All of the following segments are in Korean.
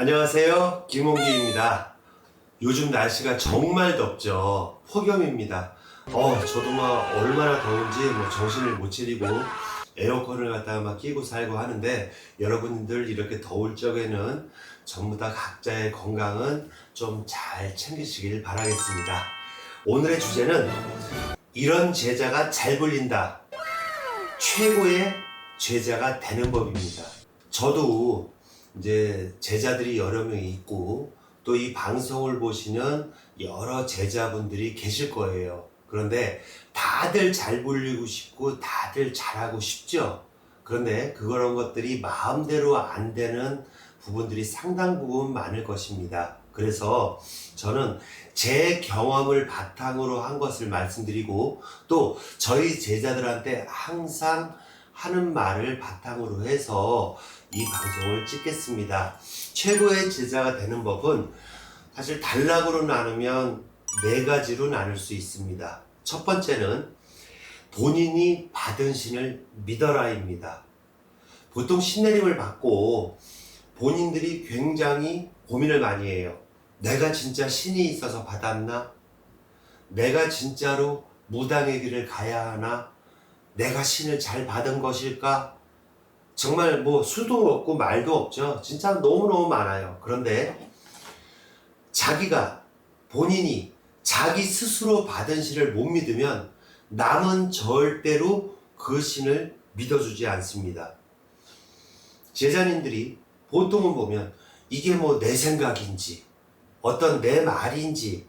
안녕하세요, 김홍기입니다. 요즘 날씨가 정말 덥죠. 폭염입니다. 저도 막 얼마나 더운지 정신을 못 차리고 에어컨을 갖다가 막 끼고 살고 하는데, 여러분들 이렇게 더울 적에는 전부 다 각자의 건강은 좀 잘 챙기시길 바라겠습니다. 오늘의 주제는 이런 제자가 잘 불린다, 최고의 제자가 되는 법입니다. 저도 이제 제자들이 여러 명이 있고, 또 이 방송을 보시는 여러 제자분들이 계실 거예요. 그런데 다들 잘 불리고 싶고 다들 잘하고 싶죠. 그런데 그런 것들이 마음대로 안 되는 부분들이 상당 부분 많을 것입니다. 그래서 저는 제 경험을 바탕으로 한 것을 말씀드리고, 또 저희 제자들한테 항상 하는 말을 바탕으로 해서 이 방송을 찍겠습니다. 최고의 제자가 되는 법은 사실 단락으로 나누면 4가지로 나눌 수 있습니다. 첫 번째는 본인이 받은 신을 믿어라입니다. 보통 신내림을 받고 본인들이 굉장히 고민을 많이 해요. 내가 진짜 신이 있어서 받았나? 내가 진짜로 무당의 길을 가야 하나? 내가 신을 잘 받은 것일까? 정말 수도 없고 말도 없죠. 진짜 너무너무 많아요. 그런데 본인이 자기 스스로 받은 신을 못 믿으면 남은 절대로 그 신을 믿어주지 않습니다. 제자님들이 보통은 보면 이게 내 생각인지, 어떤 내 말인지,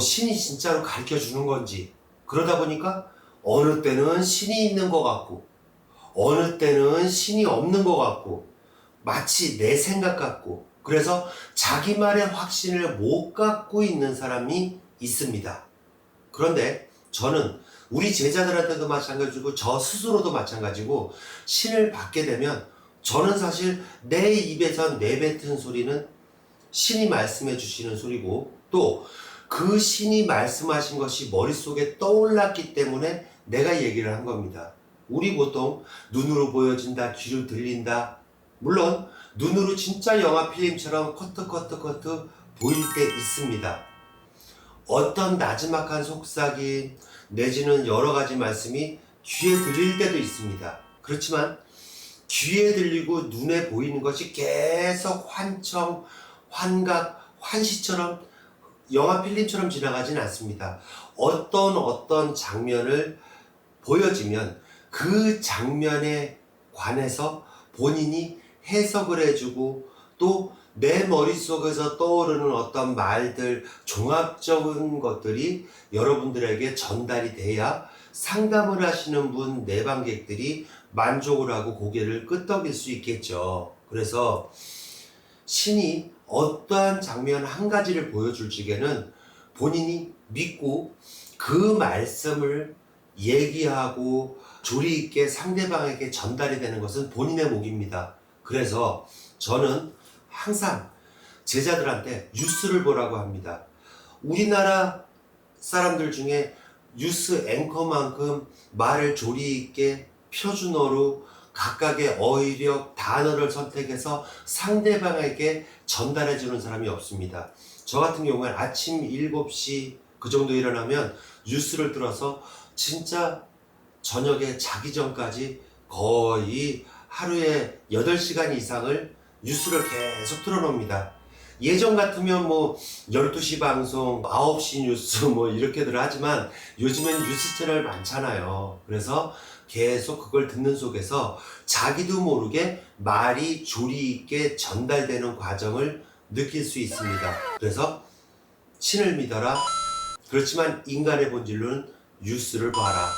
신이 진짜로 가르쳐 주는 건지, 그러다 보니까 어느 때는 신이 있는 것 같고 어느 때는 신이 없는 것 같고, 마치 내 생각 같고, 그래서 자기 말의 확신을 못 갖고 있는 사람이 있습니다. 그런데 저는 우리 제자들한테도 마찬가지고 저 스스로도 마찬가지고, 신을 받게 되면 저는 사실 내 입에서 내뱉은 소리는 신이 말씀해 주시는 소리고, 또 그 신이 말씀하신 것이 머릿속에 떠올랐기 때문에 내가 얘기를 한 겁니다. 우리 보통 눈으로 보여진다, 귀로 들린다, 물론 눈으로 진짜 영화 필름처럼 커트 보일 때 있습니다. 어떤 나지막한 속삭임 내지는 여러 가지 말씀이 귀에 들릴 때도 있습니다. 그렇지만 귀에 들리고 눈에 보이는 것이 계속 환청, 환각, 환시처럼 영화 필름처럼 지나가진 않습니다. 어떤 장면을 보여지면 그 장면에 관해서 본인이 해석을 해주고, 또 내 머릿속에서 떠오르는 어떤 말들, 종합적인 것들이 여러분들에게 전달이 돼야 상담을 하시는 분, 내방객들이 만족을 하고 고개를 끄덕일 수 있겠죠. 그래서 신이 어떠한 장면 한 가지를 보여줄 적에는 본인이 믿고 그 말씀을 얘기하고 조리 있게 상대방에게 전달이 되는 것은 본인의 몫입니다. 그래서 저는 항상 제자들한테 뉴스를 보라고 합니다. 우리나라 사람들 중에 뉴스 앵커만큼 말을 조리 있게 표준어로 각각의 어휘력, 단어를 선택해서 상대방에게 전달해 주는 사람이 없습니다. 저 같은 경우는 아침 7시 그 정도 일어나면 뉴스를 들어서 진짜 저녁에 자기 전까지 거의 하루에 8시간 이상을 뉴스를 계속 틀어놓습니다. 예전 같으면 12시 방송, 9시 뉴스 이렇게들 하지만 요즘엔 뉴스 채널 많잖아요. 그래서 계속 그걸 듣는 속에서 자기도 모르게 말이 조리 있게 전달되는 과정을 느낄 수 있습니다. 그래서 신을 믿어라. 그렇지만 인간의 본질로는 뉴스를 봐라.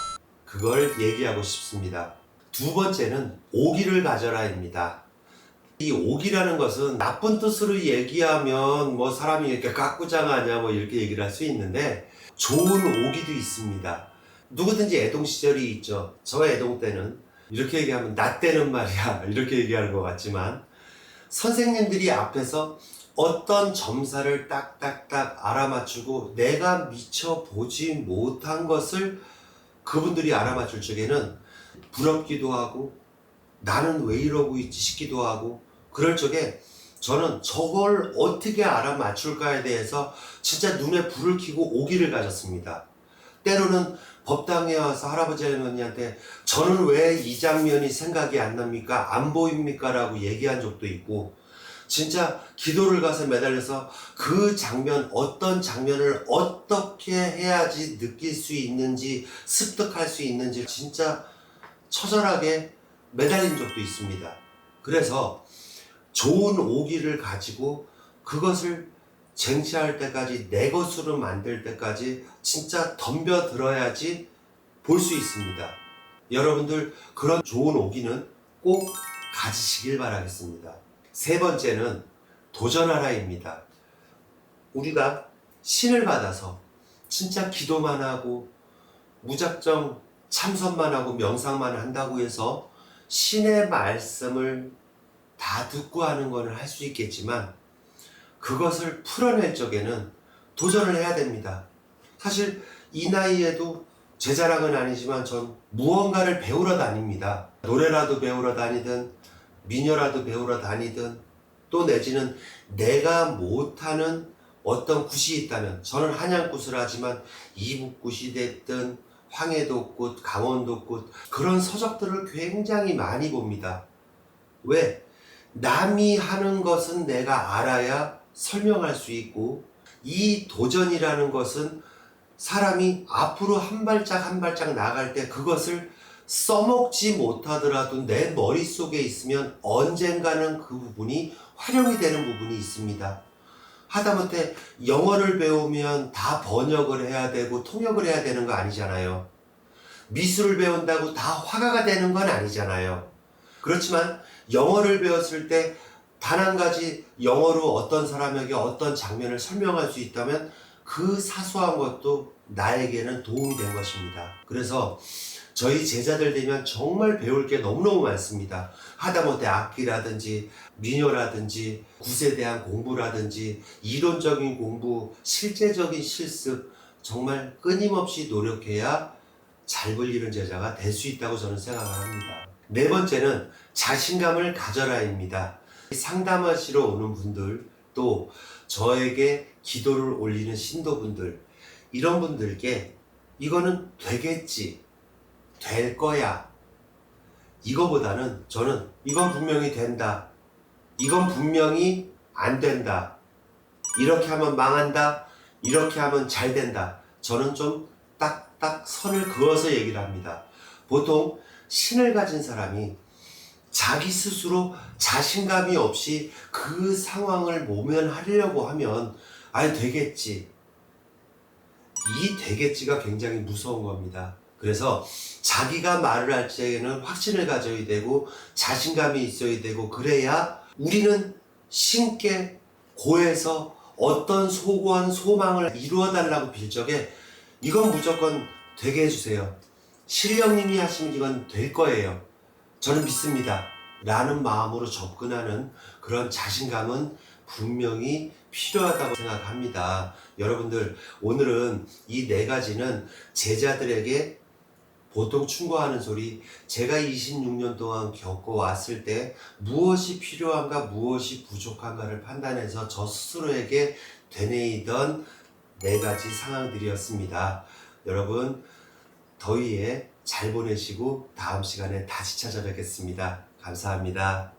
그걸 얘기하고 싶습니다. 두 번째는 오기를 가져라입니다. 이 오기라는 것은 나쁜 뜻으로 얘기하면 사람이 이렇게 까꾸장하냐 이렇게 얘기를 할 수 있는데, 좋은 오기도 있습니다. 누구든지 애동 시절이 있죠. 저 애동 때는 이렇게 얘기하면 나 때는 말이야 이렇게 얘기하는 것 같지만, 선생님들이 앞에서 어떤 점사를 딱딱딱 알아맞추고 내가 미처 보지 못한 것을 그분들이 알아맞출 적에는 부럽기도 하고 나는 왜 이러고 있지 싶기도 하고, 그럴 적에 저는 저걸 어떻게 알아맞출까에 대해서 진짜 눈에 불을 켜고 오기를 가졌습니다. 때로는 법당에 와서 할아버지 할머니한테 저는 왜 이 장면이 생각이 안 납니까? 안 보입니까? 라고 얘기한 적도 있고, 진짜 기도를 가서 매달려서 그 장면, 어떤 장면을 어떻게 해야지 느낄 수 있는지, 습득할 수 있는지 진짜 처절하게 매달린 적도 있습니다. 그래서 좋은 오기를 가지고 그것을 쟁취할 때까지, 내 것으로 만들 때까지 진짜 덤벼들어야지 볼 수 있습니다. 여러분들 그런 좋은 오기는 꼭 가지시길 바라겠습니다. 세 번째는 도전하라입니다. 우리가 신을 받아서 진짜 기도만 하고 무작정 참선만 하고 명상만 한다고 해서 신의 말씀을 다 듣고 하는 거는 할 수 있겠지만, 그것을 풀어낼 적에는 도전을 해야 됩니다. 사실 이 나이에도 제 자랑은 아니지만 전 무언가를 배우러 다닙니다. 노래라도 배우러 다니든 미녀라도 배우러 다니든, 또 내지는 내가 못하는 어떤 굿이 있다면, 저는 한양굿을 하지만 이북굿이 됐든 황해도굿, 강원도굿, 그런 서적들을 굉장히 많이 봅니다. 왜? 남이 하는 것은 내가 알아야 설명할 수 있고, 이 도전이라는 것은 사람이 앞으로 한 발짝 한 발짝 나갈 때 그것을 써먹지 못하더라도 내 머릿속에 있으면 언젠가는 그 부분이 활용이 되는 부분이 있습니다. 하다못해 영어를 배우면 다 번역을 해야 되고 통역을 해야 되는 거 아니잖아요. 미술을 배운다고 다 화가가 되는 건 아니잖아요. 그렇지만 영어를 배웠을 때 단 한 가지 영어로 어떤 사람에게 어떤 장면을 설명할 수 있다면 그 사소한 것도 나에게는 도움이 된 것입니다. 그래서 저희 제자들 되면 정말 배울 게 너무너무 많습니다. 하다못해 악기라든지 민요라든지 굿에 대한 공부라든지 이론적인 공부, 실제적인 실습, 정말 끊임없이 노력해야 잘 불리는 제자가 될 수 있다고 저는 생각을 합니다. 네 번째는 자신감을 가져라입니다. 상담하시러 오는 분들, 또 저에게 기도를 올리는 신도분들, 이런 분들께 이거는 되겠지, 될 거야, 이거보다는 저는 이건 분명히 된다, 이건 분명히 안 된다, 이렇게 하면 망한다, 이렇게 하면 잘 된다, 저는 좀 딱딱 선을 그어서 얘기를 합니다. 보통 신을 가진 사람이 자기 스스로 자신감이 없이 그 상황을 모면하려고 하면 되겠지, 이 되겠지가 굉장히 무서운 겁니다. 그래서 자기가 말을 할 때에는 확신을 가져야 되고 자신감이 있어야 되고, 그래야 우리는 신께 고해서 어떤 소원, 소망을 이루어 달라고 빌 적에 이건 무조건 되게 해주세요, 신령님이 하시면 이건 될 거예요, 저는 믿습니다 라는 마음으로 접근하는 그런 자신감은 분명히 필요하다고 생각합니다. 여러분들, 오늘은 이 네 가지는 제자들에게 보통 충고하는 소리, 제가 26년 동안 겪어왔을 때 무엇이 필요한가, 무엇이 부족한가를 판단해서 저 스스로에게 되뇌이던 네 가지 상황들이었습니다. 여러분, 더위에 잘 보내시고 다음 시간에 다시 찾아뵙겠습니다. 감사합니다.